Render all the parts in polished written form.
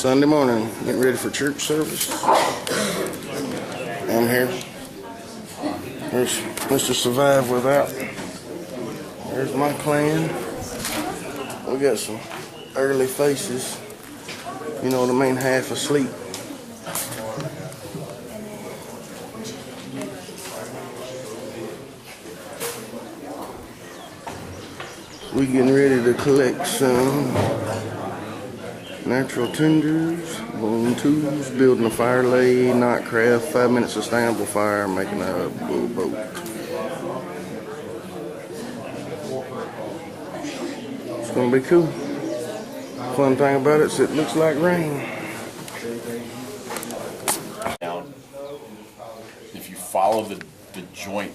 Sunday morning, getting ready for church service. I'm here. There's Mr. Survive Without. There's my clan. We got some early faces. You know, the main half asleep. We getting ready to collect some natural tenders, bone tools, building a fire lay, knot craft, 5 minutes sustainable fire, making a bull boat. It's gonna be cool. Fun thing about it is it looks like rain. If you follow the joint,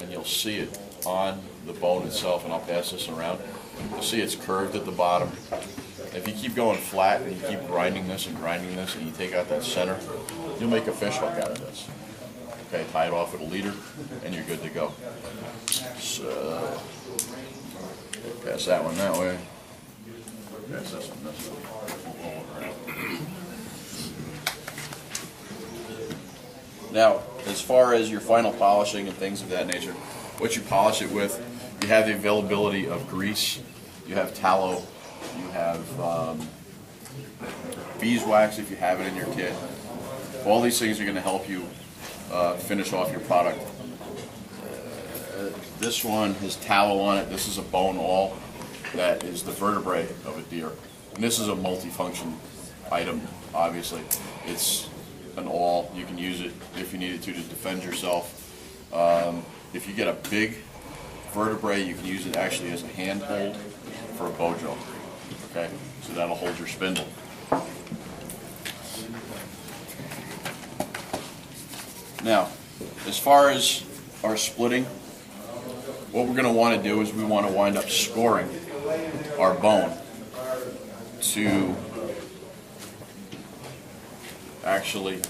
and you'll see it on the bone itself, and I'll pass this around, you'll see it's curved at the bottom. If you keep going flat and you keep grinding this and you take out that center, you'll make a fish hook out of this. Okay, tie it off with a leader and you're good to go. So, pass that one that way. Pass this one this way. Now, as far as your final polishing and things of that nature, what you polish it with, you have the availability of grease, you have tallow, you have beeswax if you have it in your kit. All these things are going to help you finish off your product. This one has tallow on it. This is a bone awl that is the vertebrae of a deer. And this is a multifunction item, obviously. It's an awl. You can use it if you needed to defend yourself. If you get a big vertebrae, you can use it actually as a handhold for a bow drill. Okay, so that'll hold your spindle. Now, as far as our splitting, what we're going to want to do is we want to wind up scoring our bone to actually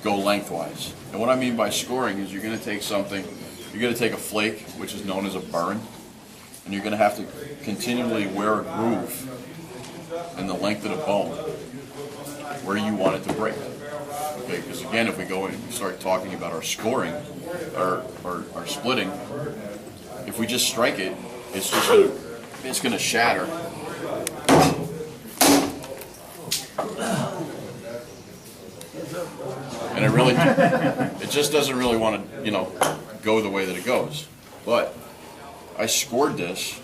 go lengthwise. And what I mean by scoring is you're going to take something, you're going to take a flake, which is known as a burn, and you're going to have to continually wear a groove in the length of the bone where you want it to break. Okay, because again, if we go and we start talking about our scoring, our splitting, if we just strike it, it's going to shatter. And it just doesn't really want to, go the way that it goes. But I scored this.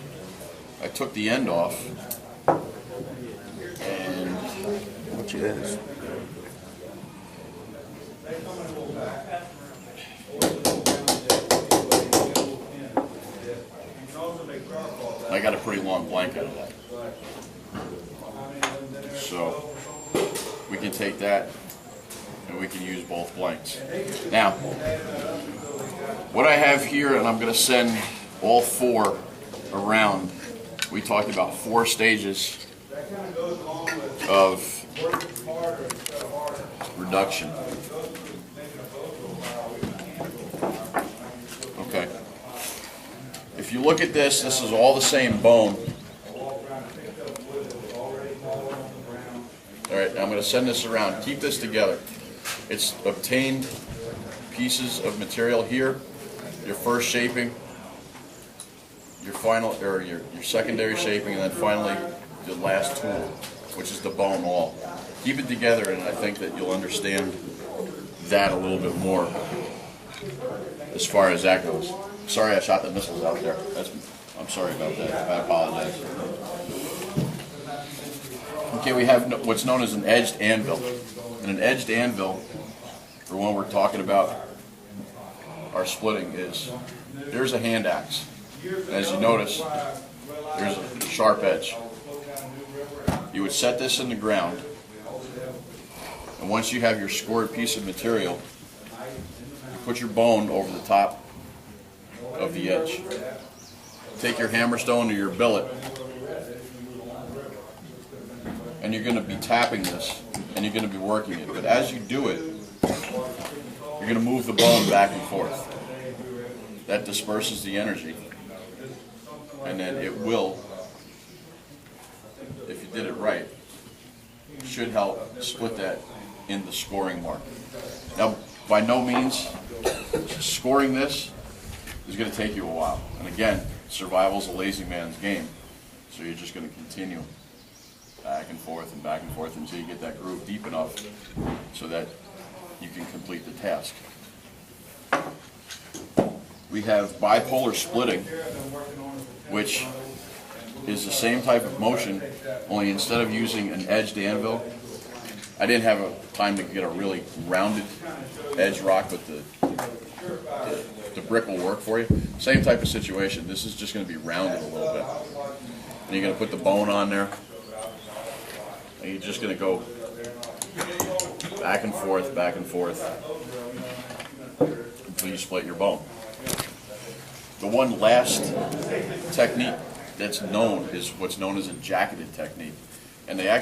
I took the end off, and what you ask? I got a pretty long blank out of that. So we can take that and we can use both blanks. Now, what I have here, and I'm going to send all four around. We talked about 4 stages of reduction. Okay. If you look at this is all the same bone. All right, I'm going to send this around. Keep this together. It's obtained pieces of material here, your first shaping, your final, or your secondary shaping, and then finally the last tool, which is the bone awl. Keep it together, and I think that you'll understand that a little bit more as far as that goes. Sorry I shot the missiles out there. I'm sorry about that. I apologize. Okay, we have what's known as an edged anvil. And an edged anvil, for when we're talking about our splitting, is there's a hand axe. And as you notice, there's a sharp edge. You would set this in the ground, and once you have your scored piece of material, you put your bone over the top of the edge. Take your hammerstone or your billet, and you're going to be tapping this, and you're going to be working it. But as you do it, you're going to move the bone back and forth. That disperses the energy, and then it will, if you did it right, should help split that in the scoring mark. Now, by no means, scoring this is going to take you a while. And again, survival is a lazy man's game. So you're just going to continue back and forth until you get that groove deep enough so that you can complete the task. We have bipolar splitting, which is the same type of motion, only instead of using an edged anvil, I didn't have time to get a really rounded edge rock, but the brick will work for you. Same type of situation. This is just going to be rounded a little bit. And you're going to put the bone on there, and you're just going to go back and forth, until you split your bone. The one last technique that's known is what's known as a jacketed technique. And they actually